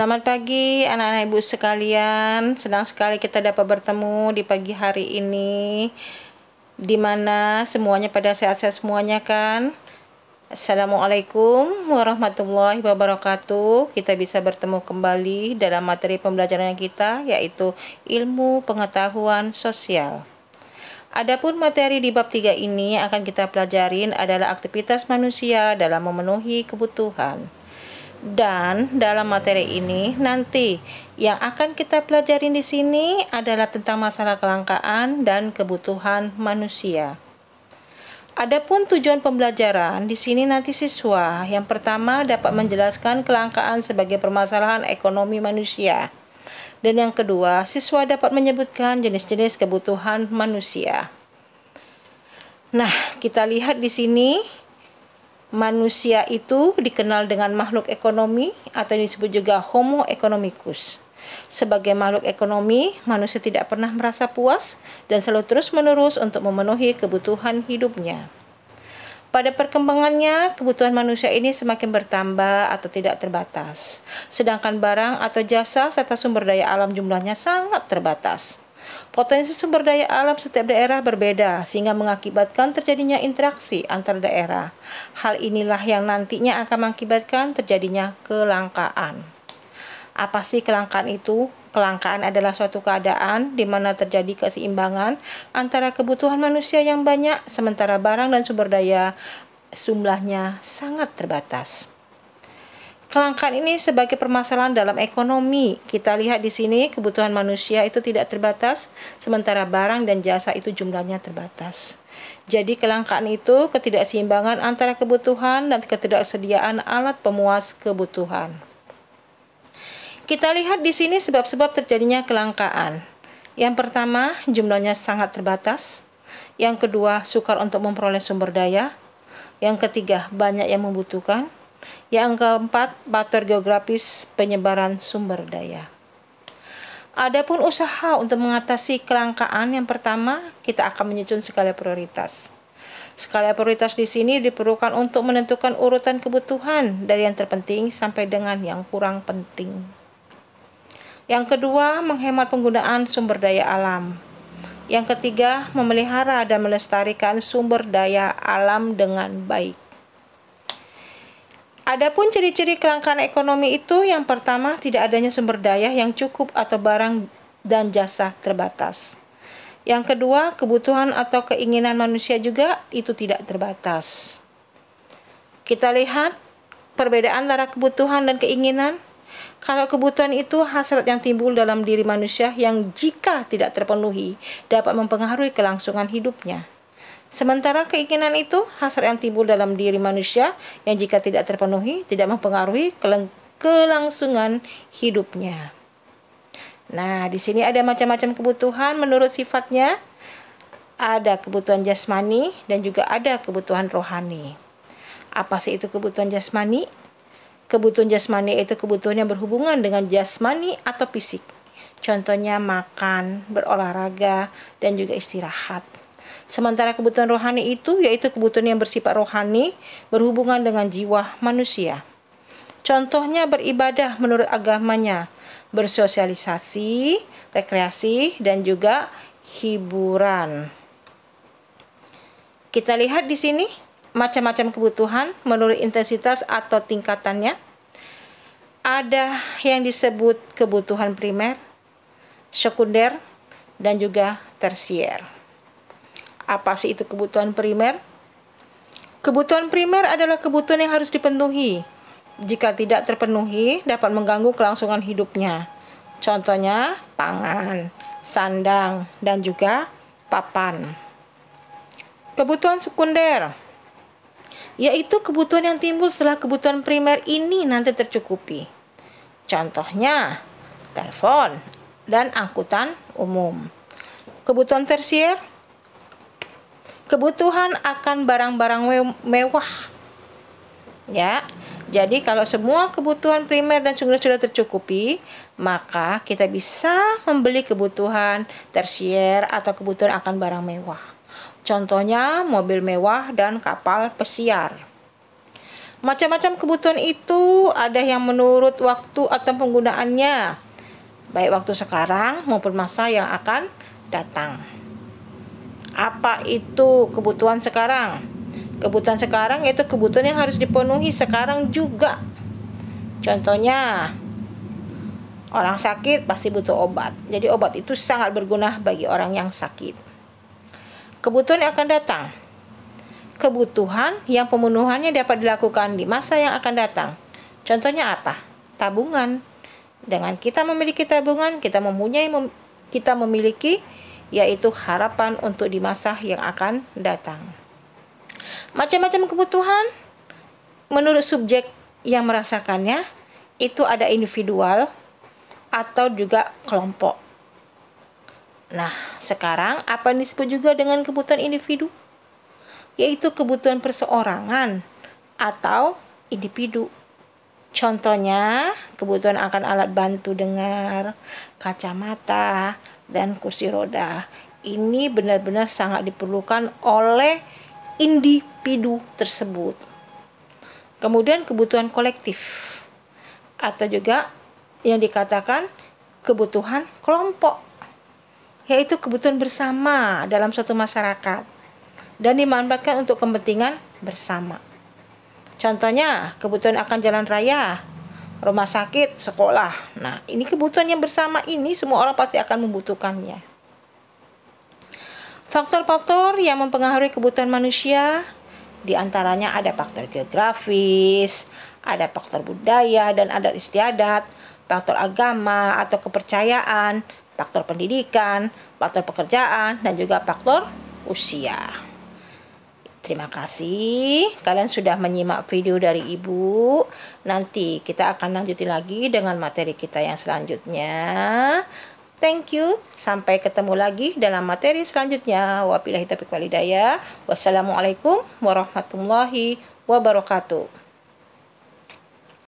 Selamat pagi anak-anak ibu sekalian. Senang sekali kita dapat bertemu di pagi hari ini, di mana semuanya pada sehat-sehat semuanya kan. Assalamualaikum warahmatullahi wabarakatuh. Kita bisa bertemu kembali dalam materi pembelajaran kita, yaitu ilmu pengetahuan sosial. Adapun materi di bab 3 ini yang akan kita pelajarin adalah aktivitas manusia dalam memenuhi kebutuhan. Dan dalam materi ini nanti yang akan kita pelajarin di sini adalah tentang masalah kelangkaan dan kebutuhan manusia. Adapun tujuan pembelajaran di sini nanti siswa yang pertama dapat menjelaskan kelangkaan sebagai permasalahan ekonomi manusia. Dan yang kedua, siswa dapat menyebutkan jenis-jenis kebutuhan manusia. Nah, kita lihat di sini manusia itu dikenal dengan makhluk ekonomi atau disebut juga Homo economicus. Sebagai makhluk ekonomi, manusia tidak pernah merasa puas dan selalu terus-menerus untuk memenuhi kebutuhan hidupnya. Pada perkembangannya, kebutuhan manusia ini semakin bertambah atau tidak terbatas. Sedangkan barang atau jasa serta sumber daya alam jumlahnya sangat terbatas. Potensi sumber daya alam setiap daerah berbeda sehingga mengakibatkan terjadinya interaksi antar daerah. Hal inilah yang nantinya akan mengakibatkan terjadinya kelangkaan. Apa sih kelangkaan itu? Kelangkaan adalah suatu keadaan di mana terjadi keseimbangan antara kebutuhan manusia yang banyak sementara barang dan sumber daya jumlahnya sangat terbatas. Kelangkaan ini sebagai permasalahan dalam ekonomi. Kita lihat di sini kebutuhan manusia itu tidak terbatas, sementara barang dan jasa itu jumlahnya terbatas. Jadi kelangkaan itu ketidakseimbangan antara kebutuhan dan ketidaksediaan alat pemuas kebutuhan. Kita lihat di sini sebab-sebab terjadinya kelangkaan. Yang pertama, jumlahnya sangat terbatas. Yang kedua, sukar untuk memperoleh sumber daya. Yang ketiga, banyak yang membutuhkan. Yang keempat, faktor geografis penyebaran sumber daya. Adapun usaha untuk mengatasi kelangkaan, yang pertama, kita akan menyusun skala prioritas. Skala prioritas di sini diperlukan untuk menentukan urutan kebutuhan dari yang terpenting sampai dengan yang kurang penting. Yang kedua, menghemat penggunaan sumber daya alam. Yang ketiga, memelihara dan melestarikan sumber daya alam dengan baik. Adapun ciri-ciri kelangkaan ekonomi itu, yang pertama, tidak adanya sumber daya yang cukup atau barang dan jasa terbatas. Yang kedua, kebutuhan atau keinginan manusia juga itu tidak terbatas. Kita lihat perbedaan antara kebutuhan dan keinginan. Kalau kebutuhan itu hasrat yang timbul dalam diri manusia yang jika tidak terpenuhi dapat mempengaruhi kelangsungan hidupnya. Sementara keinginan itu hasrat yang timbul dalam diri manusia yang jika tidak terpenuhi tidak mempengaruhi kelangsungan hidupnya. Nah, di sini ada macam-macam kebutuhan menurut sifatnya. Ada kebutuhan jasmani dan juga ada kebutuhan rohani. Apa sih itu kebutuhan jasmani? Kebutuhan jasmani itu kebutuhan yang berhubungan dengan jasmani atau fisik. Contohnya makan, berolahraga, dan juga istirahat. Sementara kebutuhan rohani itu yaitu kebutuhan yang bersifat rohani berhubungan dengan jiwa manusia. Contohnya beribadah menurut agamanya, bersosialisasi, rekreasi, dan juga hiburan. Kita lihat di sini macam-macam kebutuhan menurut intensitas atau tingkatannya. Ada yang disebut kebutuhan primer, sekunder, dan juga tersier. Apa sih itu kebutuhan primer? Kebutuhan primer adalah kebutuhan yang harus dipenuhi. Jika tidak terpenuhi, dapat mengganggu kelangsungan hidupnya. Contohnya, pangan, sandang, dan juga papan. Kebutuhan sekunder, yaitu kebutuhan yang timbul setelah kebutuhan primer ini nanti tercukupi. Contohnya, telepon dan angkutan umum. Kebutuhan tersier, kebutuhan akan barang-barang mewah. Ya, jadi kalau semua kebutuhan primer dan sekunder sudah tercukupi, maka kita bisa membeli kebutuhan tersier atau kebutuhan akan barang mewah. Contohnya mobil mewah dan kapal pesiar. Macam-macam kebutuhan itu ada yang menurut waktu atau penggunaannya, baik waktu sekarang maupun masa yang akan datang. Apa itu kebutuhan sekarang? Kebutuhan sekarang yaitu kebutuhan yang harus dipenuhi sekarang juga. Contohnya, orang sakit pasti butuh obat. Jadi obat itu sangat berguna bagi orang yang sakit. Kebutuhan yang akan datang. Kebutuhan yang pemenuhannya dapat dilakukan di masa yang akan datang. Contohnya apa? Tabungan. Dengan kita memiliki tabungan, kita memiliki yaitu harapan untuk di masa yang akan datang. Macam-macam kebutuhan menurut subjek yang merasakannya itu ada individual atau juga kelompok. Nah, sekarang apa yang disebut juga dengan kebutuhan individu? Yaitu kebutuhan perseorangan atau individu. Contohnya, kebutuhan akan alat bantu dengar, kacamata, dan kursi roda. Ini benar-benar sangat diperlukan oleh individu tersebut. Kemudian kebutuhan kolektif atau juga yang dikatakan kebutuhan kelompok, yaitu kebutuhan bersama dalam suatu masyarakat dan dimanfaatkan untuk kepentingan bersama. Contohnya, kebutuhan akan jalan raya, rumah sakit, sekolah. Nah, ini kebutuhan yang bersama ini semua orang pasti akan membutuhkannya. Faktor-faktor yang mempengaruhi kebutuhan manusia, di antaranya ada faktor geografis, ada faktor budaya dan adat istiadat, faktor agama atau kepercayaan, faktor pendidikan, faktor pekerjaan, dan juga faktor usia. Terima kasih kalian sudah menyimak video dari Ibu. Nanti kita akan lanjutin lagi dengan materi kita yang selanjutnya. Thank you. Sampai ketemu lagi dalam materi selanjutnya. Wabillahi taufiq wal hidayah. Wassalamualaikum warahmatullahi wabarakatuh.